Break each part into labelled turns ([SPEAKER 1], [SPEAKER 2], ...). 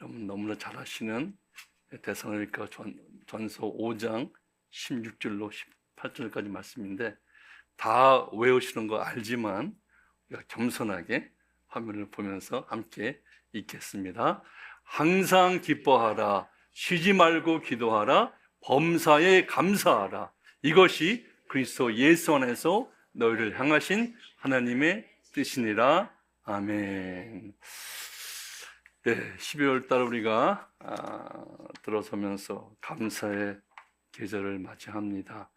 [SPEAKER 1] 여러분 너무나 잘 아시는 데살로니가 전서 5장 16절로 18절까지 말씀인데 다 외우시는 거 알지만 우리가 겸손하게 화면을 보면서 함께 읽겠습니다. 항상 기뻐하라, 쉬지 말고 기도하라, 범사에 감사하라. 이것이 그리스도 예수 안에서 너희를 향하신 하나님의 뜻이니라. 아멘. 네, 12월 달 우리가 들어서면서 감사의 계절을 맞이합니다.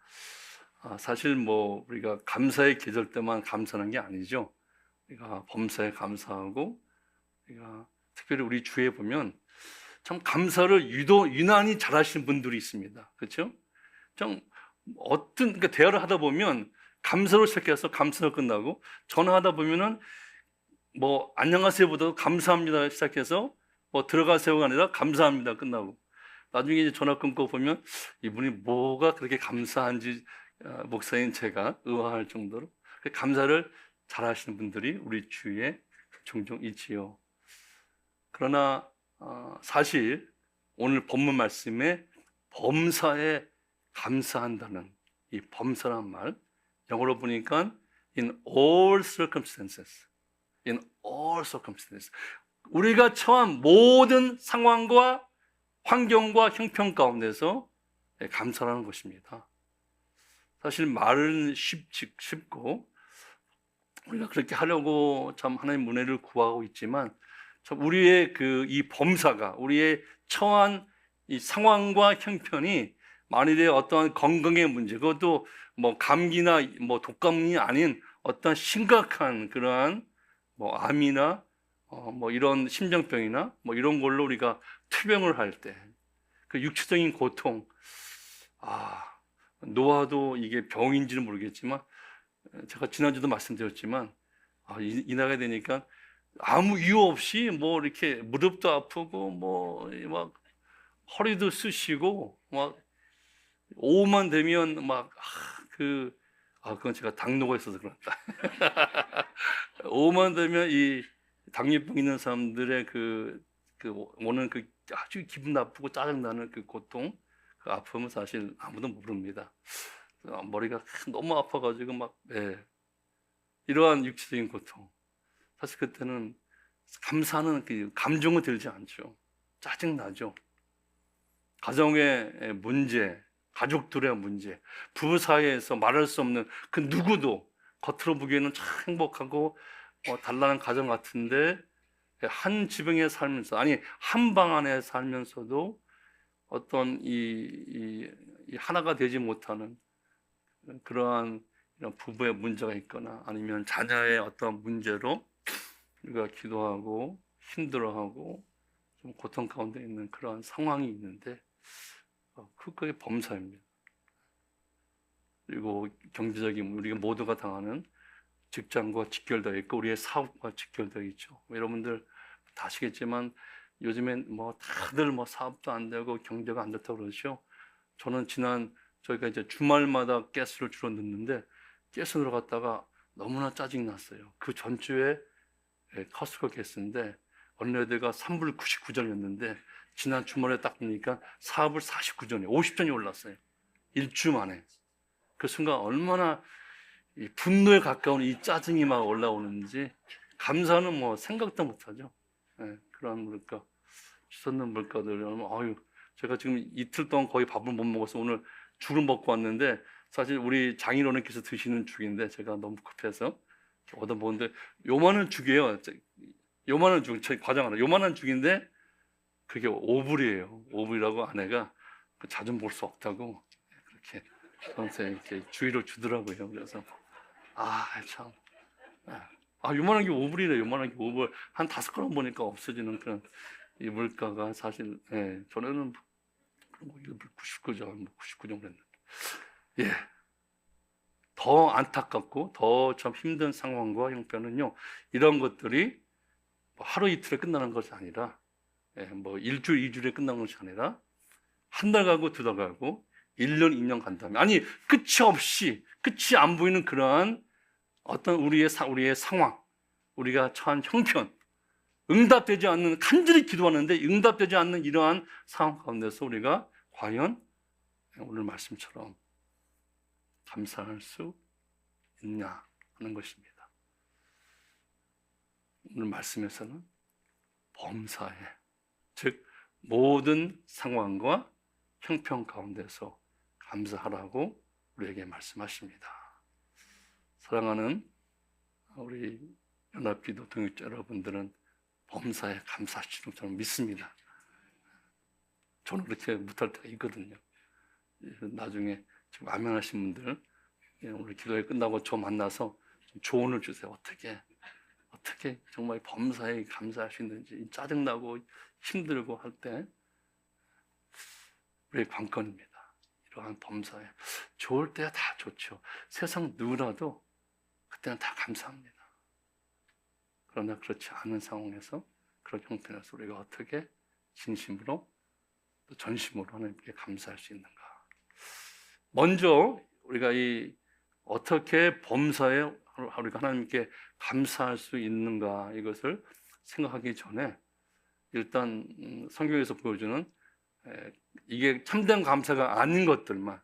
[SPEAKER 1] 사실 뭐 우리가 감사의 계절 때만 감사하는 게 아니죠. 우리가 범사에 감사하고, 우리가 특별히 우리 주위에 보면 참 감사를 유난히 잘하시는 분들이 있습니다. 그렇죠? 좀 그러니까 대화를 하다 보면 감사로 시작해서 감사로 끝나고, 전화하다 보면은 뭐 안녕하세요보다도 감사합니다 시작해서 뭐 들어가세요가 아니라 감사합니다 끝나고, 나중에 이제 전화 끊고 보면 이분이 뭐가 그렇게 감사한지 목사인 제가 의아할 정도로 감사를 잘하시는 분들이 우리 주위에 종종 있지요. 그러나 사실 오늘 본문 말씀에 범사에 감사한다는 이 범사란 말, 영어로 보니까 in all circumstances, in all circumstances, 우리가 처한 모든 상황과 환경과 형편 가운데서 감사하는 것입니다. 사실 말은 쉽고 우리가 그렇게 하려고 참 하나님 은혜를 구하고 있지만, 참 우리의 이 범사가, 우리의 처한 이 상황과 형편이 만일에 어떠한 건강의 문제, 그것도 뭐 감기나 뭐 독감이 아닌 어떤 심각한 그러한 뭐 암이나 뭐 이런 심장병이나 뭐 이런 걸로 우리가 투병을 할 때 그 육체적인 고통, 노화도 이게 병인지는 모르겠지만, 제가 지난주도 말씀드렸지만 이 나이가 되니까 아무 이유 없이 뭐 이렇게 무릎도 아프고 뭐 막 허리도 쑤시고 막 오후만 되면 막 그건 제가 당뇨가 있어서 그렇다. 오후만 되면 이 당뇨병 있는 사람들의 오는 아주 기분 나쁘고 짜증나는 그 고통, 그 아픔은 사실 아무도 모릅니다. 머리가 너무 아파가지고 이러한 육체적인 고통, 사실 그때는 감사하는 감정은 들지 않죠. 짜증나죠. 가정의 문제, 가족들의 문제, 부부 사이에서 말할 수 없는 그 누구도 겉으로 보기에는 참 행복하고 단란한 가정 같은데, 한 지붕에 살면서, 한 방 안에 살면서도 어떤 이 하나가 되지 못하는 그러한 이런 부부의 문제가 있거나 아니면 자녀의 어떤 문제로 우리가 기도하고 힘들어하고 좀 고통 가운데 있는 그러한 상황이 있는데, 그게 범사입니다. 그리고 경제적인, 우리가 모두가 당하는 직장과 직결되어 있고 우리의 사업과 직결되어 있죠. 여러분들 다 아시겠지만 요즘엔 다들 사업도 안 되고 경제가 안 좋다고 그러죠. 저는 저희가 이제 주말마다 가스를 주로 넣는데 가스 들어갔다가 너무나 짜증 났어요. 그 전주에 커스코 가스인데 어느 애들가 3불 99전이었는데 지난 주말에 딱 보니까 4불 49전이 50전이 올랐어요. 일주 만에. 그 순간 얼마나 이 분노에 가까운 이 짜증이 막 올라오는지, 감사는 생각도 못하죠. 그런 물가, 치솟는 물가들. 제가 지금 이틀 동안 거의 밥을 못 먹어서 오늘 죽을 먹고 왔는데, 사실 우리 장인어른께서 드시는 죽인데 제가 너무 급해서 얻어 먹는데 요만한 죽이에요. 요만한 죽, 제 과장 하나, 요만한 죽인데 그게 5불이에요. 5불이라고 아내가 자주 볼 수 없다고 그렇게 저한테 이렇게 주의를 주더라고요. 그래서 참, 요만한 게 5불이래. 요만한 게 5불. 한 5그릇 보니까 없어지는 그런 이 물가가 사실, 전에는 99죠. 99 정도 했는데. 더 안타깝고 더 참 힘든 상황과 형편은요, 이런 것들이 하루 이틀에 끝나는 것이 아니라, 일주일, 2주일에 끝나는 것이 아니라, 한 달 가고 두 달 가고 1년, 2년 간다면, 끝이 없이, 끝이 안 보이는 그러한 어떤 우리의 상황, 우리가 처한 형편, 응답되지 않는, 간절히 기도하는데 응답되지 않는 이러한 상황 가운데서 우리가 과연 오늘 말씀처럼 감사할 수 있냐 하는 것입니다. 오늘 말씀에서는 범사에, 즉 모든 상황과 형편 가운데서 감사하라고 우리에게 말씀하십니다. 사랑하는 우리 연합기도 동역자 여러분들은 범사에 감사하시는 저는 믿습니다. 저는 그렇게 못할 때가 있거든요. 나중에 지금 아멘하신 분들 우리 기도회 끝나고 저 만나서 좀 조언을 주세요. 어떻게 정말 범사에 감사할 수 있는지, 짜증나고 힘들고 할 때 우리의 관건입니다. 이러한 범사에, 좋을 때야 다 좋죠. 세상 누구라도 그때는 다 감사합니다. 그러나 그렇지 않은 상황에서, 그런 형편에서 우리가 어떻게 진심으로 또 전심으로 하나님께 감사할 수 있는가. 먼저 우리가 어떻게 범사에 우리가 하나님께 감사할 수 있는가, 이것을 생각하기 전에 일단 성경에서 보여주는 이게 참된 감사가 아닌 것들만,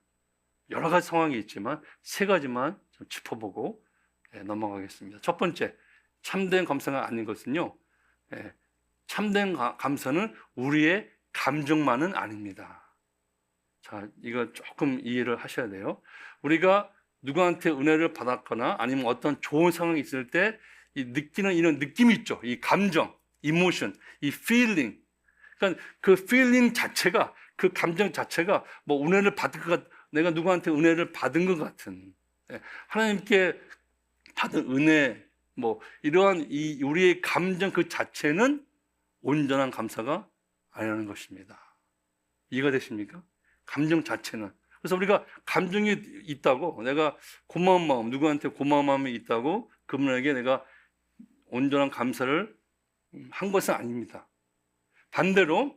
[SPEAKER 1] 여러 가지 상황이 있지만 세 가지만 좀 짚어보고 넘어가겠습니다. 첫 번째, 참된 감사가 아닌 것은요, 참된 감사는 우리의 감정만은 아닙니다. 자, 이거 조금 이해를 하셔야 돼요. 우리가 누구한테 은혜를 받았거나 아니면 어떤 좋은 상황이 있을 때 느끼는 이런 느낌이 있죠. 이 감정, 이모션, 이 feeling. 그러니까 그 feeling 자체가, 그 감정 자체가 뭐 은혜를 받을 것 같, 내가 누구한테 은혜를 받은 것 같은, 하나님께 받은 은혜, 뭐 이러한 우리의 감정 그 자체는 온전한 감사가 아니라는 것입니다. 이해가 되십니까? 감정 자체는. 그래서 우리가 감정이 있다고, 내가 고마운 마음, 누구한테 고마운 마음이 있다고 그분에게 내가 온전한 감사를 한 것은 아닙니다. 반대로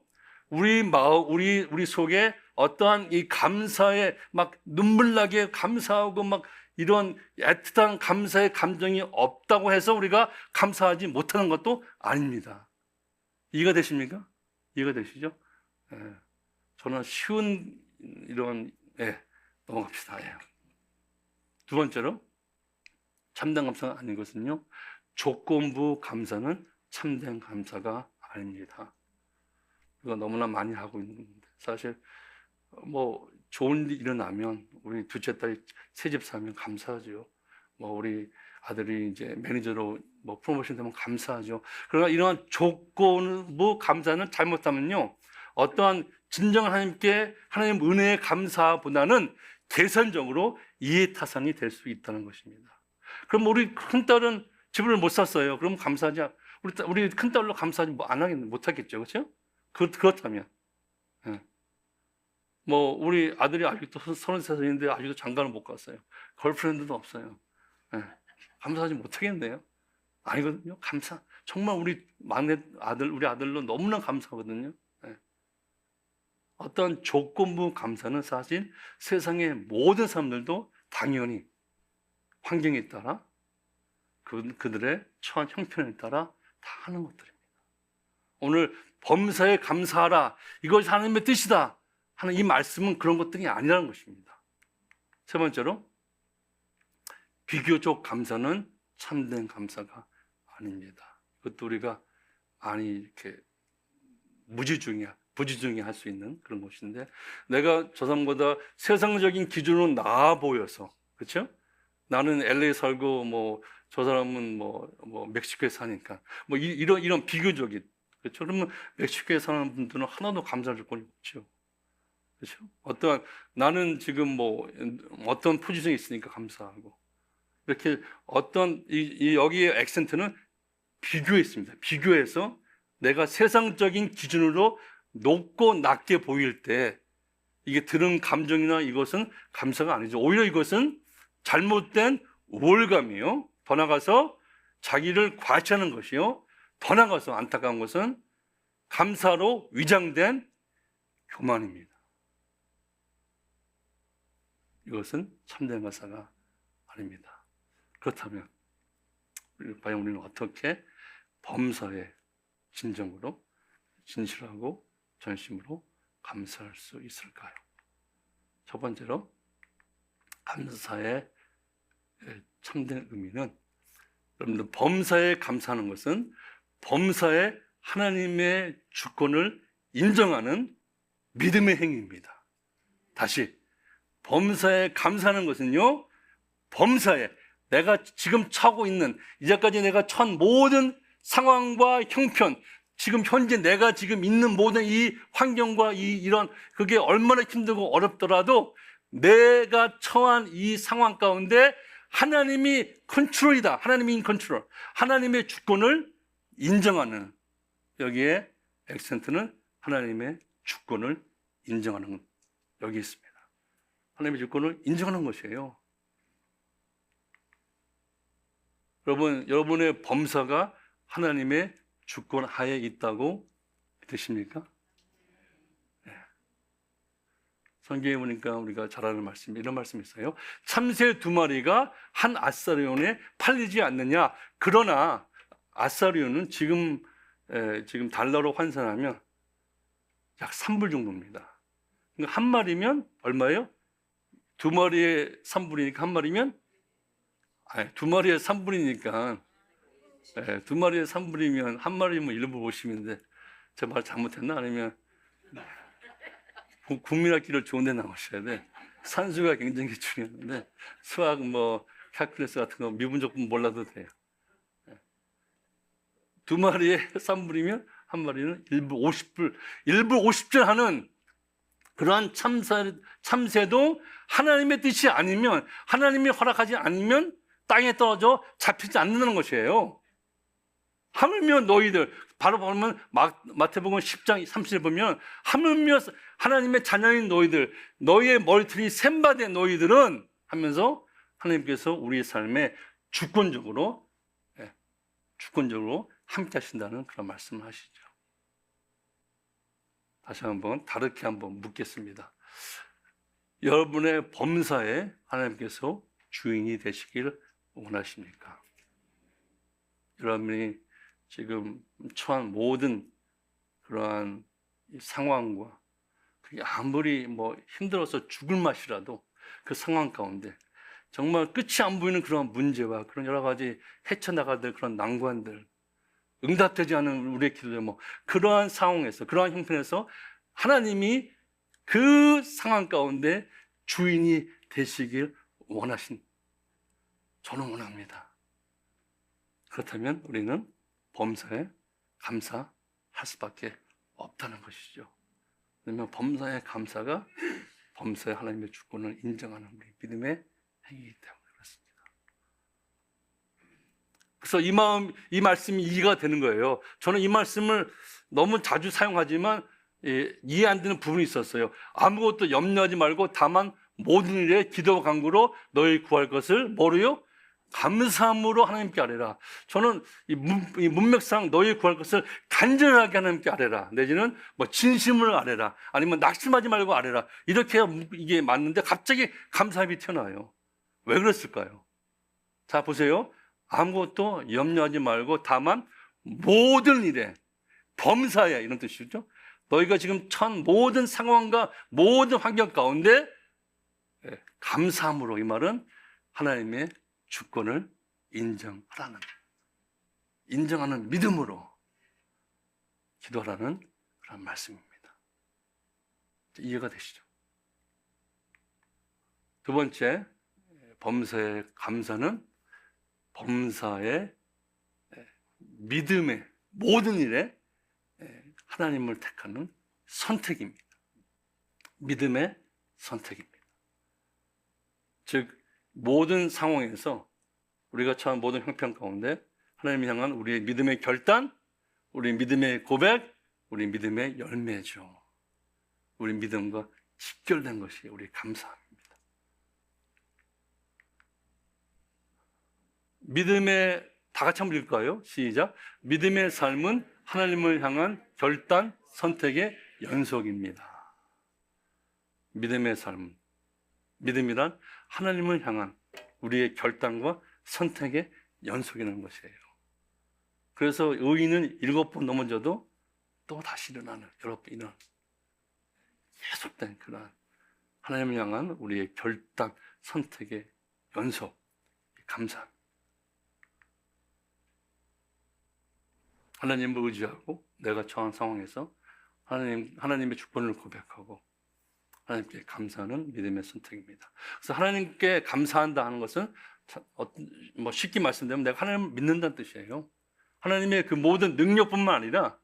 [SPEAKER 1] 우리 마음, 우리 속에 어떠한 이 감사에 막 눈물 나게 감사하고 막 이런 애틋한 감사의 감정이 없다고 해서 우리가 감사하지 못하는 것도 아닙니다. 이해가 되십니까? 이해가 되시죠? 저는 쉬운 이런, 넘어갑시다. 두 번째로, 참된 감사가 아닌 것은요, 조건부 감사는 참된 감사가 아닙니다. 이거 너무나 많이 하고 있는데, 사실 뭐 좋은 일이 일어나면 우리 둘째 딸이 새집 사면 감사하죠. 뭐 우리 아들이 이제 매니저로 뭐 프로모션 되면 감사하죠. 그러나 이러한 조건부 감사는 잘못하면요, 어떠한 진정한 하나님께 하나님 은혜의 감사보다는 계산적으로 이해타산이 될 수 있다는 것입니다. 그럼 우리 큰딸은 집을 못 샀어요. 그럼 감사하지, 우리 큰딸로 감사하지 뭐 안 하겠네, 못 하겠죠, 그렇죠? 그렇다면, 뭐 우리 아들이 아직도 33살인데 아직도 장가를 못 갔어요. 걸프렌드도 없어요. 감사하지 못하겠네요. 아니거든요. 정말 우리 막내 아들, 우리 아들로 너무나 감사하거든요. 어떤 조건부 감사는 사실 세상의 모든 사람들도 당연히 환경에 따라 그들의 처한 형편에 따라 다 하는 것들입니다. 오늘 범사에 감사하라, 이것이 하나님의 뜻이다 하는 이 말씀은 그런 것들이 아니라는 것입니다. 세 번째로, 비교적 감사는 참된 감사가 아닙니다. 그것도 우리가 이렇게 부지중에 할 수 있는 그런 것인데, 내가 저 사람보다 세상적인 기준으로 나아 보여서, 그렇죠? 나는 LA 살고 뭐 저 사람은 뭐 멕시코에 사니까 뭐 이런 비교적인, 그렇죠? 그러면 멕시코에 사는 분들은 하나도 감사할 조건이 없죠. 그렇죠? 나는 지금 뭐 어떤 포지션에 있으니까 감사하고, 이렇게 여기에 액센트는 비교에 있습니다. 비교해서 내가 세상적인 기준으로 높고 낮게 보일 때 이게 드는 감정이나 이것은 감사가 아니죠. 오히려 이것은 잘못된 우월감이요. 더 나가서 자기를 과시하는 것이요. 더 나가서 안타까운 것은 감사로 위장된 교만입니다. 이것은 참된 감사가 아닙니다. 그렇다면 과연 우리는 어떻게 범사에 진정으로, 진실하고 전심으로 감사할 수 있을까요? 첫 번째로, 감사의 참된 의미는, 여러분들, 범사에 감사하는 것은 범사에 하나님의 주권을 인정하는 믿음의 행위입니다. 다시, 범사에 감사하는 것은요, 범사에 내가 지금 처하고 있는, 이제까지 내가 처한 모든 상황과 형편, 지금 현재 내가 지금 있는 모든 이 환경과 이런 그게 얼마나 힘들고 어렵더라도 내가 처한 이 상황 가운데 하나님이 컨트롤이다. 하나님이 인 컨트롤. 하나님의 주권을 인정하는, 여기에 액센트는 하나님의 주권을 인정하는, 여기 있습니다. 하나님의 주권을 인정하는 것이에요. 여러분의 범사가 하나님의 주권 하에 있다고 믿으십니까? 네. 성경에 보니까 우리가 잘 아는 말씀, 이런 말씀이 있어요. 참새 2마리가 한 아사리온에 팔리지 않느냐. 그러나 아사리온은 지금 달러로 환산하면 약 3불 정도입니다. 그러니까 한 마리면 얼마예요? 2마리에 3불이니까 한 마리면, 아니, 2마리에 3불이니까, 2마리에 3불이면 한 마리면 1불 50인데, 제 말 잘못했나? 아니면 국민학기를 좋은 데 나오셔야 돼. 산수가 굉장히 중요한데, 수학 캘큘러스 같은 거 미분적분 몰라도 돼요. 2마리에 3불이면 한 마리는 1불 50불, 1불 50전 하는 그러한 참새도 하나님의 뜻이 아니면, 하나님이 허락하지 않으면 땅에 떨어져 잡히지 않는다는 것이에요. 하물며 너희들, 바로 보면 마태복음 10장 30절 보면, 하물며 하나님의 자녀인 너희들, 너희의 머리털이 샘바된 너희들은 하면서 하나님께서 우리의 삶에 주권적으로 함께 하신다는 그런 말씀을 하시죠. 다시 한번 다르게 한번 묻겠습니다. 여러분의 범사에 하나님께서 주인이 되시길 원하십니까? 여러분이 지금 처한 모든 그러한 상황과, 그게 아무리 힘들어서 죽을 맛이라도 그 상황 가운데 정말 끝이 안 보이는 그런 문제와 그런 여러 가지 헤쳐나가야 될 그런 난관들, 응답되지 않은 우리의 기도들, 그러한 상황에서, 그러한 형편에서 하나님이 그 상황 가운데 주인이 되시길 저는 원합니다. 그렇다면 우리는 범사에 감사할 수밖에 없다는 것이죠. 왜냐하면 범사의 감사가 범사에 하나님의 주권을 인정하는 우리 믿음의 행위이기 때문에 그렇습니다. 그래서 이 말씀이 이해가 되는 거예요. 저는 이 말씀을 너무 자주 사용하지만 이해 안 되는 부분이 있었어요. 아무것도 염려하지 말고 다만 모든 일에 기도와 간구로 너희 구할 것을 뭐로요? 감사함으로 하나님께 아뢰라. 저는 이 문맥상 너희 구할 것을 간절하게 하나님께 아뢰라, 내지는 진심을 아뢰라, 아니면 낙심하지 말고 아뢰라, 이렇게 이게 맞는데 갑자기 감사함이 튀어나와요. 왜 그랬을까요? 자, 보세요. 아무것도 염려하지 말고 다만 모든 일에, 범사에, 이런 뜻이죠. 너희가 지금 처한 모든 상황과 모든 환경 가운데 감사함으로, 이 말은 하나님의 주권을 인정하는 믿음으로 기도하라는 그런 말씀입니다. 이해가 되시죠? 두 번째, 범사의 감사는 범사의 믿음의 모든 일에 하나님을 택하는 선택입니다. 믿음의 선택입니다. 즉, 모든 상황에서 우리가 처한 모든 형편 가운데 하나님을 향한 우리의 믿음의 결단, 우리 믿음의 고백, 우리 믿음의 열매죠. 우리 믿음과 직결된 것이 우리 감사합니다. 다 같이 한번 읽을까요? 시작. 믿음의 삶은 하나님을 향한 결단, 선택의 연속입니다. 믿음의 삶은, 믿음이란 하나님을 향한 우리의 결단과 선택의 연속이라는 것이에요. 그래서 의인은 7번 넘어져도 또 다시 일어나는, 여러 번 일어나는 계속된 그런 하나님을 향한 우리의 결단, 선택의 연속, 감사. 하나님을 의지하고 내가 처한 상황에서 하나님의 주권을 고백하고 하나님께 감사하는 믿음의 선택입니다. 그래서 하나님께 감사한다 하는 것은 뭐 쉽게 말씀드리면 내가 하나님을 믿는다는 뜻이에요. 하나님의 그 모든 능력뿐만 아니라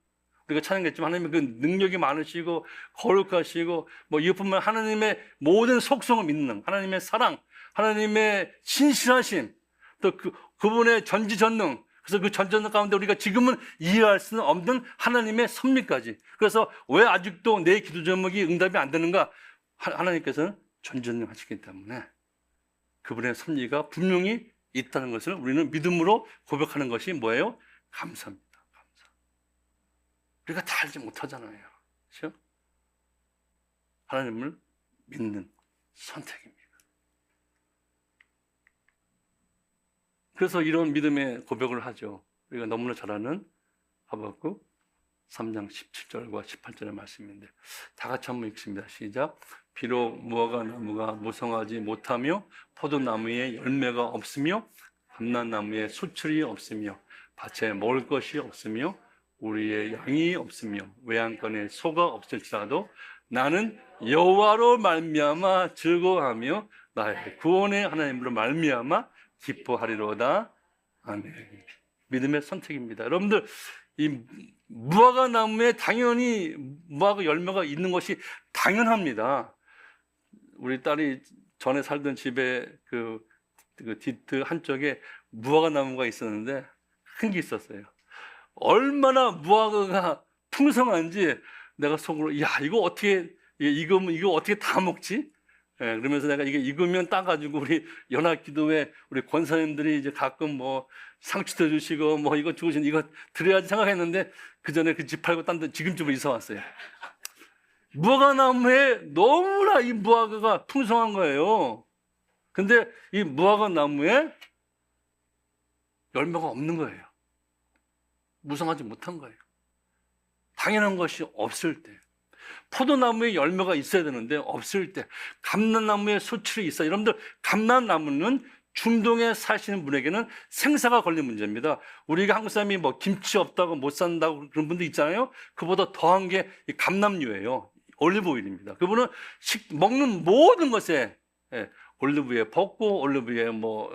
[SPEAKER 1] 우리가 찬양했지만 하나님의 그 능력이 많으시고 거룩하시고 뭐 이것뿐만 하나님의 모든 속성을 믿는 하나님의 사랑, 하나님의 신실하심, 또 그분의 전지전능. 그래서 그 전지전능 가운데 우리가 지금은 이해할 수는 없는 하나님의 섭리까지. 그래서 왜 아직도 내 기도 제목이 응답이 안 되는가? 하나님께서는 전지전능하시기 때문에 그분의 섭리가 분명히 있다는 것을 우리는 믿음으로 고백하는 것이 뭐예요? 감사입니다. 감사. 우리가 다 알지 못하잖아요. 그렇죠? 하나님을 믿는 선택입니다. 그래서 이런 믿음의 고백을 하죠. 우리가 너무나 잘 아는 하박국 3장 17절과 18절의 말씀인데 다 같이 한번 읽습니다. 시작. 비록 무화과 나무가 무성하지 못하며 포도나무에 열매가 없으며 감람나무에 수출이 없으며 밭에 먹을 것이 없으며 우리의 양이 없으며 외양간에 소가 없을지라도 나는 여호와로 말미암아 즐거워하며 나의 구원의 하나님으로 말미암아 기뻐하리로다. 아멘. 믿음의 선택입니다. 여러분들 이 무화과 나무에 당연히 무화과 열매가 있는 것이 당연합니다. 우리 딸이 전에 살던 집에 그 뒤뜰 한쪽에 무화과 나무가 있었는데 큰 게 있었어요. 얼마나 무화과가 풍성한지 내가 속으로 야 이거 어떻게 이거 어떻게 다 먹지? 예, 그러면서 내가 이게 익으면 따가지고 우리 연합기도회 우리 권사님들이 이제 가끔 뭐 상추도 주시고 뭐 이거 주시는 이거 드려야지 생각했는데 그 전에 그 집 팔고 딴 데 지금쯤 이사 왔어요. 무화과 나무에 너무나 이 무화과가 풍성한 거예요. 근데 이 무화과 나무에 열매가 없는 거예요. 무성하지 못한 거예요. 당연한 것이 없을 때. 포도나무에 열매가 있어야 되는데 없을 때, 감람나무에 수출이 있어요. 여러분들 감람나무는 중동에 사시는 분에게는 생사가 걸린 문제입니다. 우리가 한국 사람이 뭐 김치 없다고 못 산다고 그런 분들 있잖아요. 그보다 더한 게 감람유예요. 올리브 오일입니다. 그분은 먹는 모든 것에 올리브유에 볶고 올리브유에 뭐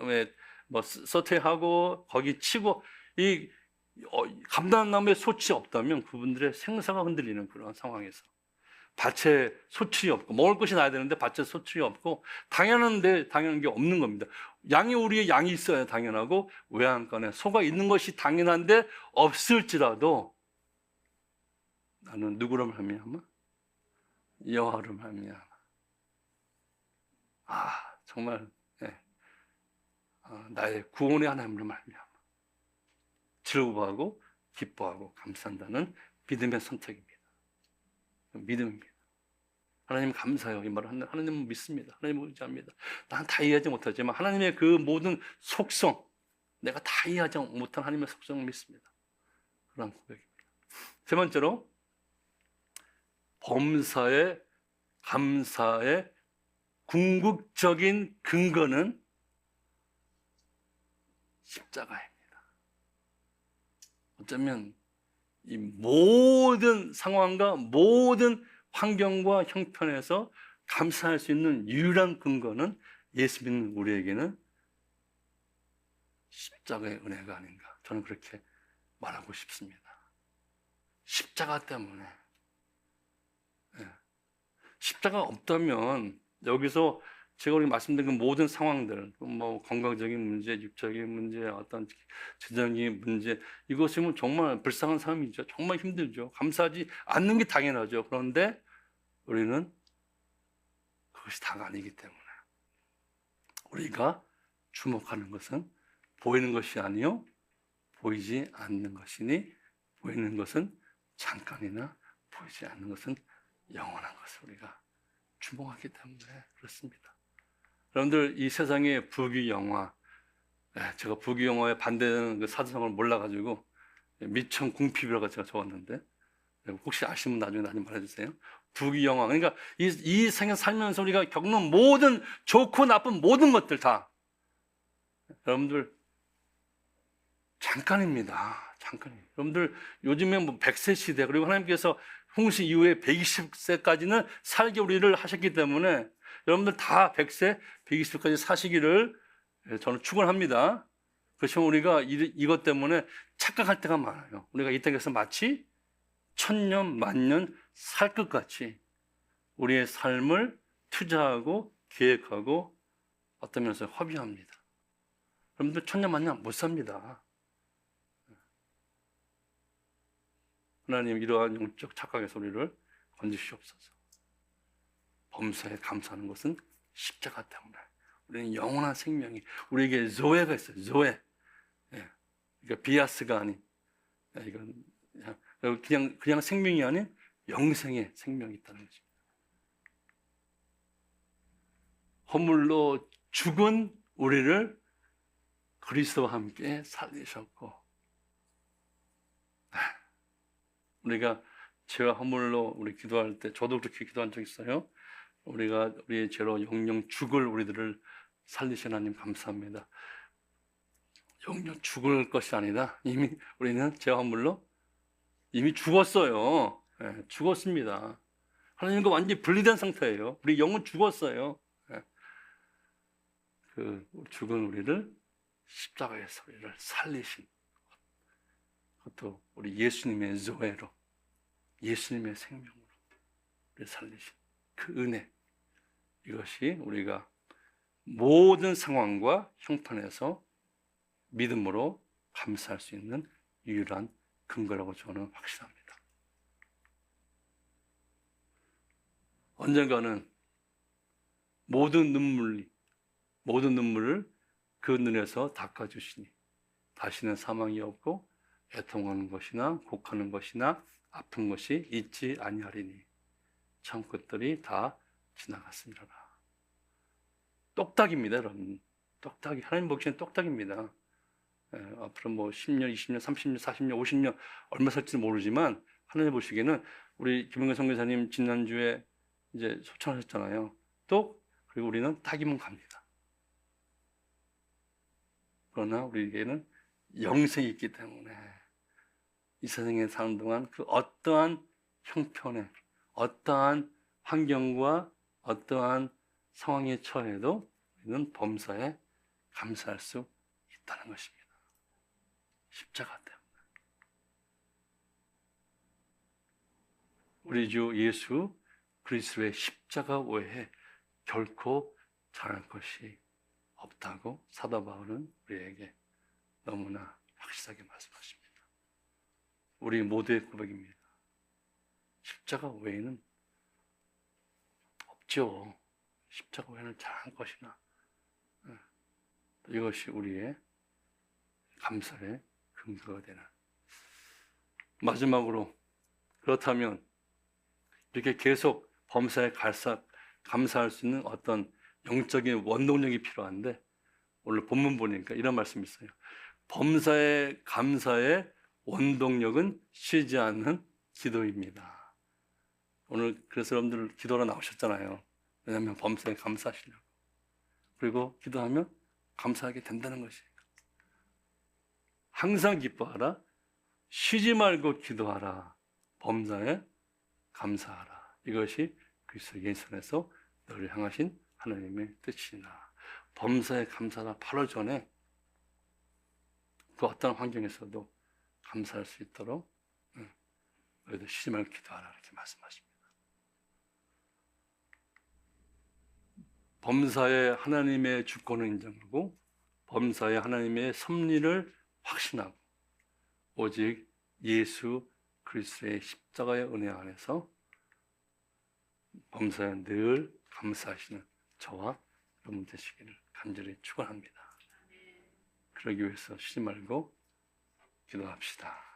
[SPEAKER 1] 소테하고 거기 치고 이 감람나무에 소출이 없다면 그분들의 생사가 흔들리는 그런 상황에서 밭에 소출이 없고 먹을 것이 나야 되는데 밭에 소출이 없고 당연한 게 없는 겁니다. 우리의 양이 있어야 당연하고 외양간에 소가 있는 것이 당연한데 없을지라도 나는 누구로 말미암아? 여호와로 말미암아. 정말 나의 구원의 하나님으로 말미암아 즐거워하고 기뻐하고 감사한다는 믿음의 선택입니다. 믿음입니다. 하나님 감사해요. 이 말을 하나님은 믿습니다. 하나님을 의지합니다. 난 다 이해하지 못하지만 하나님의 그 모든 속성, 내가 다 이해하지 못한 하나님의 속성을 믿습니다. 그런 고백입니다. 세 번째로 범사의 감사의 궁극적인 근거는 십자가입니다. 어쩌면 이 모든 상황과 모든 환경과 형편에서 감사할 수 있는 유일한 근거는 예수 믿는 우리에게는 십자가의 은혜가 아닌가. 저는 그렇게 말하고 싶습니다. 십자가 때문에. 십자가 없다면 여기서 제가 우리 말씀드린 그 모든 상황들, 뭐 건강적인 문제, 육적인 문제, 어떤 재정적인 문제, 이것이면 정말 불쌍한 삶이죠. 정말 힘들죠. 감사하지 않는 게 당연하죠. 그런데 우리는 그것이 다가 아니기 때문에 우리가 주목하는 것은 보이는 것이 아니요 보이지 않는 것이니 보이는 것은 잠깐이나 보이지 않는 것은 영원한 것을 우리가 주목하기 때문에 그렇습니다. 여러분들 이 세상의 부귀영화, 제가 부귀영화에 반대되는 그 사상을 몰라가지고 미천 궁핍이라고 제가 적었는데 혹시 아시면 나중에 말해주세요. 부귀영화. 그러니까 이 생에 살면서 우리가 겪는 모든 좋고 나쁜 모든 것들 다 여러분들 잠깐입니다. 잠깐이에요. 여러분들 요즘에 뭐 100세 시대 그리고 하나님께서 홍수 이후에 120세까지는 살게 우리를 하셨기 때문에 여러분들 다 100세, 120세까지 사시기를 저는 축원합니다. 그렇지만 우리가 이것 때문에 착각할 때가 많아요. 우리가 이 땅에서 마치 천년, 만년 살 것 같이 우리의 삶을 투자하고 계획하고 어떤 면에서 허비합니다. 여러분들 천년, 만년 못 삽니다. 하나님 이러한 영적 착각에서 우리를 건지시옵소서. 범사에 감사하는 것은 십자가 때문에 우리는 영원한 생명이 우리에게 조에가 있어요. 조에. 그러니까 비아스가 아닌 이건 그냥 생명이 아닌 영생의 생명이 있다는 것입니다. 허물로 죽은 우리를 그리스도와 함께 살리셨고 우리가 죄와 허물로 우리 기도할 때 저도 그렇게 기도한 적 있어요. 우리가 우리의 죄로 영영 죽을 우리들을 살리신 하나님 감사합니다. 영영 죽을 것이 아니라 이미 우리는 죄와 허물로 이미 죽었어요. 네, 죽었습니다. 하나님과 완전히 분리된 상태예요. 우리 영은 죽었어요. 네. 그 죽은 우리를 십자가에서 우리를 살리신 그것도 우리 예수님의 조회로 예수님의 생명으로 우리를 살리신 그 은혜 이것이 우리가 모든 상황과 형편에서 믿음으로 감사할 수 있는 유일한 근거라고 저는 확신합니다. 언젠가는 모든 눈물을 그 눈에서 닦아주시니 다시는 사망이 없고 애통하는 것이나 곡하는 것이나 아픈 것이 있지 아니하리니 참 것들이 다 지나갔으리라. 똑딱입니다, 여러분. 똑딱이 하나님 보시기엔 똑딱입니다. 앞으로 뭐 10년, 20년, 30년, 40년, 50년 얼마 살지는 모르지만 하나님 보시기에는 우리 김영근 선교사님 지난주에 이제 소천하셨잖아요. 또 그리고 우리는 딱이면 갑니다. 그러나 우리에게는 영생이 있기 때문에 이 세상에 사는 동안 그 어떠한 형편에 어떠한 환경과 어떠한 상황에 처해도 우리는 범사에 감사할 수 있다는 것입니다. 십자가 때문에. 우리 주 예수 그리스도의 십자가 외에 결코 잘할 것이 없다고 사도 바울은 우리에게 너무나 확실하게 말씀하십니다. 우리 모두의 고백입니다. 십자가 외에는 없죠. 십자가 외에는 잘할 것이나 이것이 우리의 감사의 근거가 되는. 마지막으로 그렇다면 이렇게 계속 범사에 감사할 수 있는 어떤 영적인 원동력이 필요한데 오늘 본문 보니까 이런 말씀이 있어요. 범사에 감사의 원동력은 쉬지 않는 기도입니다. 오늘 그래서 여러분들 기도로 나오셨잖아요. 왜냐하면 범사에 감사하시려고. 그리고 기도하면 감사하게 된다는 것이에요. 항상 기뻐하라. 쉬지 말고 기도하라. 범사에 감사하라. 이것이 그리스도 예수에서 너를 향하신 하나님의 뜻이나 범사에 감사하라. 바로 전에 그 어떤 환경에서도 감사할 수 있도록 너희도 쉬지 말고 기도하라 이렇게 말씀하십니다. 범사에 하나님의 주권을 인정하고 범사에 하나님의 섭리를 확신하고 오직 예수 그리스도의 십자가의 은혜 안에서 범사에 늘 감사하시는 저와 여러분 되시기를 간절히 축원합니다. 그러기 위해서 쉬지 말고 기도합시다.